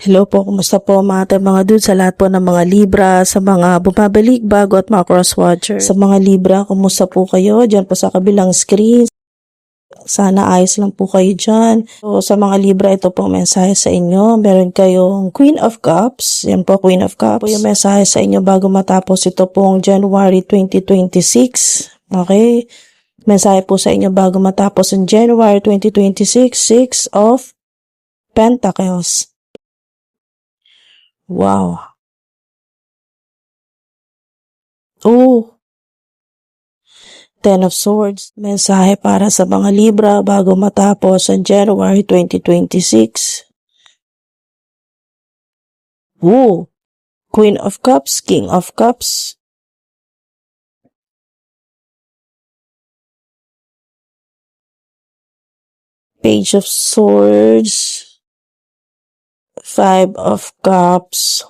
Hello po, kumusta po mga dudes sa lahat po ng mga Libra, sa mga bumabalik, bago at mga crosswatcher. Sa mga Libra, kumusta po kayo? Diyan po sa kabilang screen. Sana ayos lang po kayo dyan. So, sa mga Libra, ito po mensahe sa inyo. Meron kayong Queen of Cups. Yan po, Queen of Cups. Po yung mensahe sa inyo bago matapos ito pong January 2026. Okay? Mensahe po sa inyo bago matapos ang January 2026, Six of Pentacles. Wow. Oh, Ten of Swords. Mensahe para sa mga Libra bago matapos ang January 2026. Oh, Queen of Cups, King of Cups. Page of Swords. Five of Cups.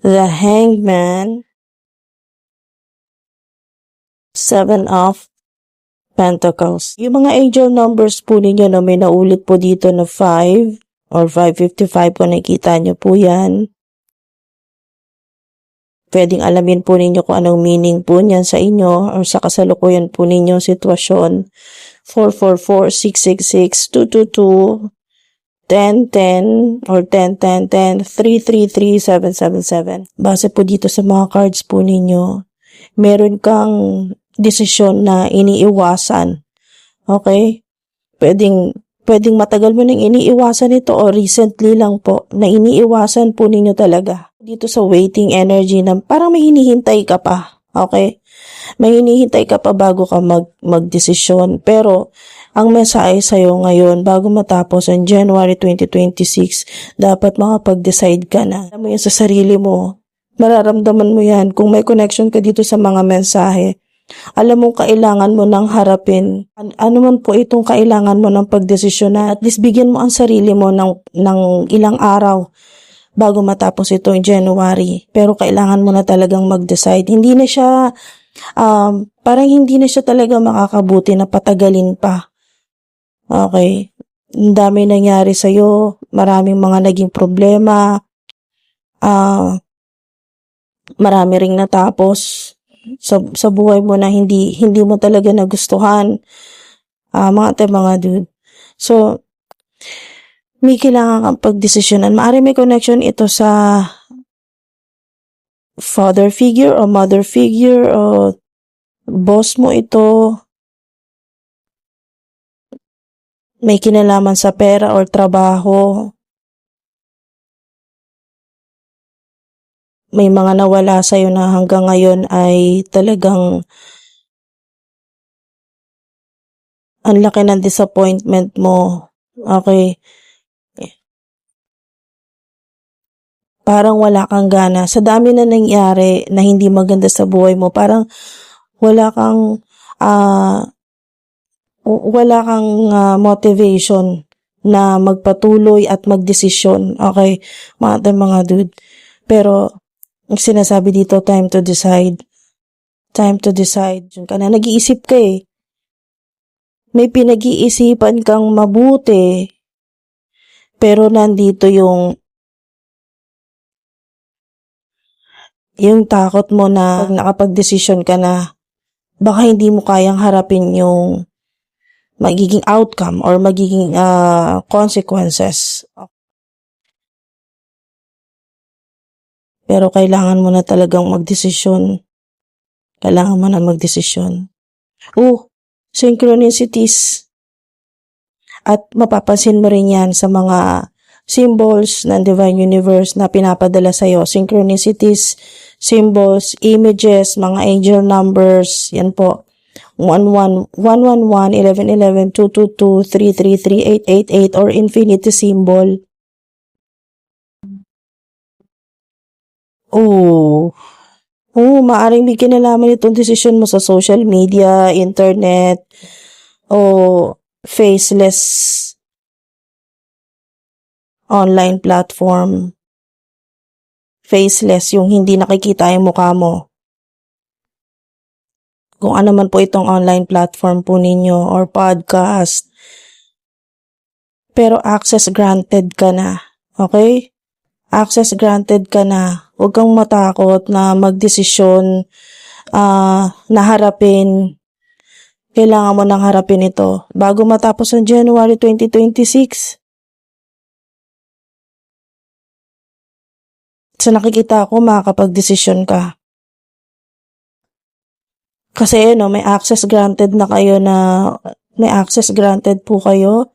The Hangman. Seven of Pentacles. Yung mga angel numbers po ninyo na may naulit po dito na 5 or 555 kung nakikita nyo po yan. Pwedeng alamin po ninyo kung anong meaning po niyan sa inyo or sa kasalukuyan po ninyong sitwasyon. 444, 666, 222, 1010 or 101010, 333, 777. Base po dito sa mga cards po ninyo, meron kang desisyon na iniiwasan. Okay? Pwedeng matagal mo nang iniiwasan ito o recently lang po na iniiwasan po ninyo talaga. Dito sa waiting energy na parang may hinihintay ka pa. Okay? May hinihintay ka pa bago ka magdesisyon. Pero, ang mensahe sa'yo ngayon, bago matapos ang January 2026, dapat makapag-decide ka na. Alam mo yan sa sarili mo. Mararamdaman mo yan kung may connection ka dito sa mga mensahe. Alam mo, kailangan mo nang harapin. Ano man po itong kailangan mo ng pagdesisyon na at least bigyan mo ang sarili mo ng ilang araw bago matapos itong January. Pero kailangan mo na talagang mag-decide. Hindi na siya parang hindi na siya talaga makakabuti na patagalin pa. Okay? Ang dami nangyari sa'yo, maraming mga naging problema, marami ring natapos sa buhay mo na hindi mo talaga nagustuhan, mga dude. So, may kailangan kang pagdesisyonan. Maaari may connection ito sa father figure o mother figure o boss mo ito, may kinalaman sa pera or trabaho, may mga nawala sa'yo na hanggang ngayon ay talagang ang laki ng disappointment mo. Okay? Parang wala kang gana. Sa dami na nangyari na hindi maganda sa buhay mo, parang wala kang motivation na magpatuloy at magdesisyon. Okay, mga dude. Pero, ang sinasabi dito, time to decide. Time to decide. Diyan ka na, nag-iisip ka eh. May pinag-iisipan kang mabuti, pero nandito yung takot mo na pag nakapag-desisyon ka na, baka hindi mo kayang harapin yung magiging outcome or magiging consequences. Pero kailangan mo na talagang magdesisyon. Kailangan mo na magdesisyon. Synchronicities. At mapapansin mo rin yan sa mga symbols ng Divine Universe na pinapadala sa'yo. Synchronicities, symbols, images, mga angel numbers. Yan po. 111, 1111, 222, 333, 888 or infinity symbol. Maaring may kinalaman itong desisyon mo sa social media, internet, o faceless online platform. Faceless, yung hindi nakikita yung mukha mo. Kung ano man po itong online platform po ninyo or podcast, pero access granted ka na. Okay? Access granted ka na. Huwag kang matakot na magdesisyon, na harapin. Kailangan mo nang harapin ito bago matapos ang January 2026. Sa nakikita ko, makakapag-desisyon ka. Kasi may access granted na kayo may access granted po kayo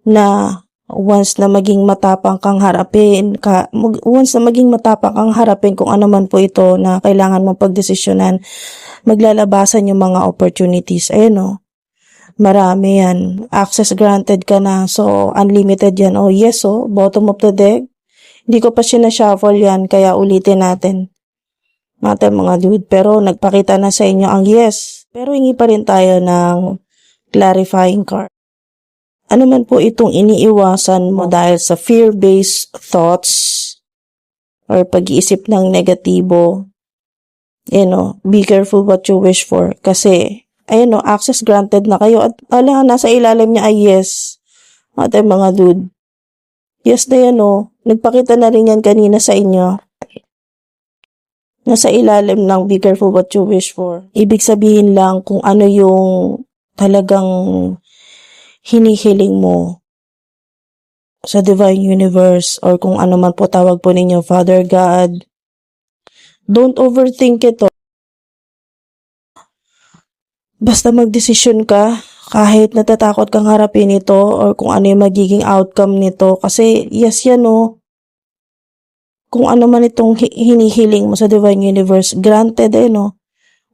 na once na maging matapang kang harapin kung ano man po ito na kailangan mong pagdesisyonan, maglalabasan yung mga opportunities. Marami yan. Access granted ka na. So, unlimited yan. Oh, yes, bottom of the deck. Hindi ko pa sinashuffle yan, kaya ulitin natin. Mga dude. Pero, nagpakita na sa inyo ang yes. Pero, hingi pa rin tayo ng clarifying card. Ano man po itong iniiwasan mo dahil sa fear-based thoughts or pag-iisip ng negatibo, be careful what you wish for. Kasi, access granted na kayo at nasa ilalim niya ay yes. Mga dude. Yes na yan, nagpakita na rin yan kanina sa inyo. Nasa ilalim ng be careful what you wish for. Ibig sabihin lang kung ano yung talagang hinihiling mo sa Divine Universe or kung ano man po tawag po ninyo, Father God. Don't overthink ito. Basta magdesisyon ka kahit natatakot kang harapin ito or kung ano yung magiging outcome nito. Kasi yes yan kung ano man itong hinihiling mo sa Divine Universe, granted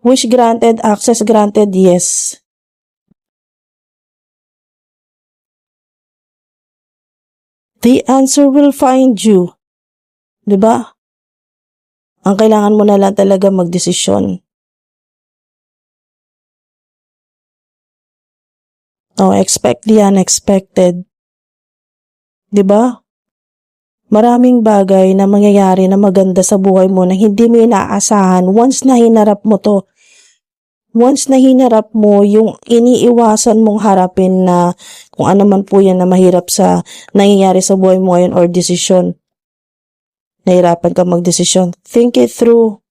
Wish granted, access granted, yes. The answer will find you. Diba? Ang kailangan mo na lang talaga magdesisyon. Expect the unexpected. Diba? Maraming bagay na mangyayari na maganda sa buhay mo na hindi mo inaasahan once na hinarap mo to. Once na hinarap mo yung iniiwasan mong harapin na kung ano man po yan na mahirap sa nangyayari sa buhay mo ngayon or desisyon. Nahirapan ka magdesisyon. Think it through.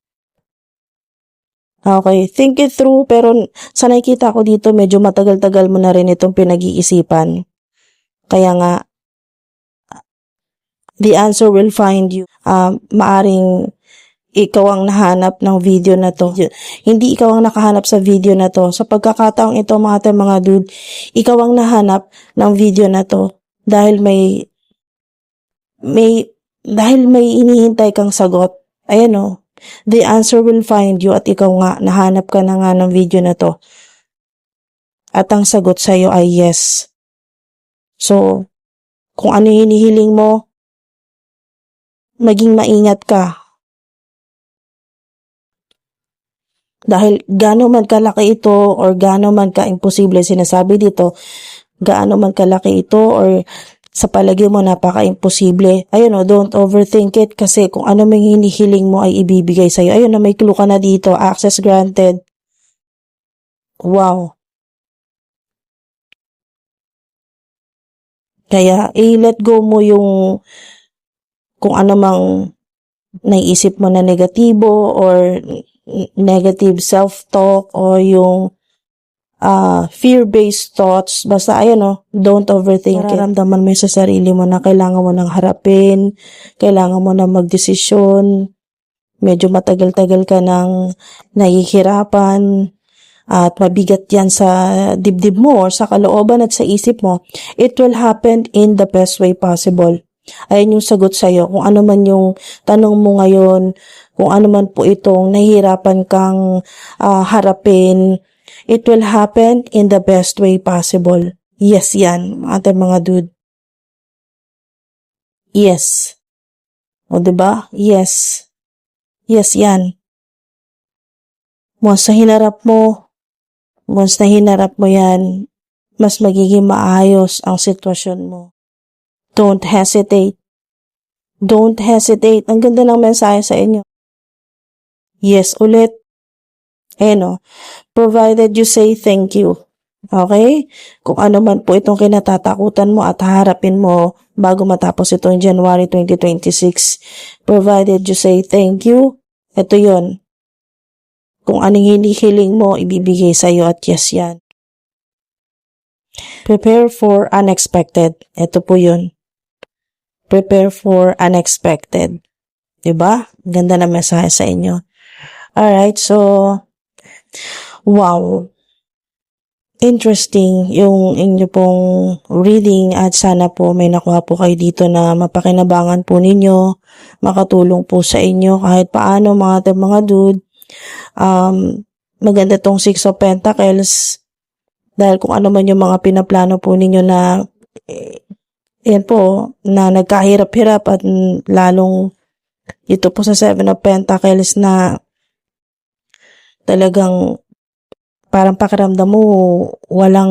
Okay, think it through, pero sa nakikita ko dito, medyo matagal-tagal mo na rin itong pinag-iisipan. Kaya nga, the answer will find you. Maaring ikaw ang nahanap ng video na to. Hindi ikaw ang nakahanap sa video na to. Sa pagkakataong ito, mga dude, ikaw ang nahanap ng video na to dahil may hinihintay kang sagot. Ayan the answer will find you at ikaw nga, nahanap ka na nga ng video na to. At ang sagot sa'yo ay yes. So, kung ano hinihiling mo, maging maingat ka. Dahil gaano man kalaki ito or gaano man ka-imposible sinasabi dito, gaano man kalaki ito or sa palagay mo napaka-imposible. Don't overthink it kasi kung ano mang hinihiling mo ay ibibigay sa'yo. May clue ka na dito. Access granted. Wow. Kaya, let go mo yung kung ano mang naiisip mo na negatibo or negative self-talk or yung fear-based thoughts. Basta don't overthink it. Nararamdaman mo sa sarili mo na kailangan mo nang harapin, kailangan mo nang magdesisyon, medyo matagal-tagal ka nang nahihirapan, at mabigat yan sa dibdib mo or sa kalooban at sa isip mo. It will happen in the best way possible. Ayan yung sagot sa'yo. Kung ano man yung tanong mo ngayon, kung ano man po itong nahihirapan kang harapin, it will happen in the best way possible. Yes yan, mga dude. Yes. Diba? Yes. Yes yan. Once na hinarap mo yan, mas magiging maayos ang sitwasyon mo. Don't hesitate. Don't hesitate. Ang ganda ng mensahe sa inyo. Yes ulit. Provided you say thank you. Okay? Kung ano man po itong kinatatakutan mo at harapin mo bago matapos itong January 2026. Provided you say thank you, ito yon. Kung anong hinihiling mo, ibibigay sa'yo at yes yan. Prepare for unexpected. Ito po yun. Prepare for unexpected. Diba? Ganda na mensahe sa inyo. Alright, so, wow. Interesting yung inyo pong reading at sana po may nakuha po kayo dito na mapakinabangan po ninyo, makatulong po sa inyo kahit paano mga dude. Maganda tong Six of Pentacles dahil kung ano man yung mga pinaplano po ninyo na yan po, na nagkahirap-hirap at lalong ito po sa Seven of Pentacles na talagang parang pakiramdam mo wala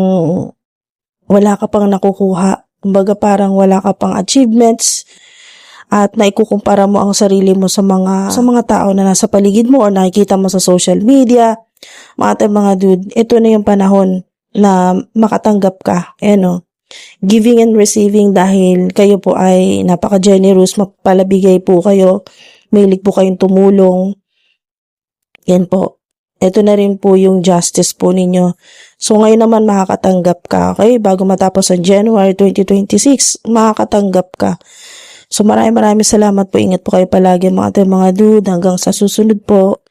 ka pang nakukuha. Kumbaga parang wala ka pang achievements at naikukumpara mo ang sarili mo sa mga tao na nasa paligid mo o nakikita mo sa social media. Mga dude, ito na yung panahon na makatanggap ka. Giving and receiving dahil kayo po ay napaka-generous, mapalabigay po kayo, mahilig po kayong tumulong. Yan po. Ito na rin po yung justice po ninyo. So ngayon naman makakatanggap ka, okay? Bago matapos ang January 2026, makakatanggap ka. So maraming salamat po. Ingat po kayo palagi mga dude. Hanggang sa susunod po.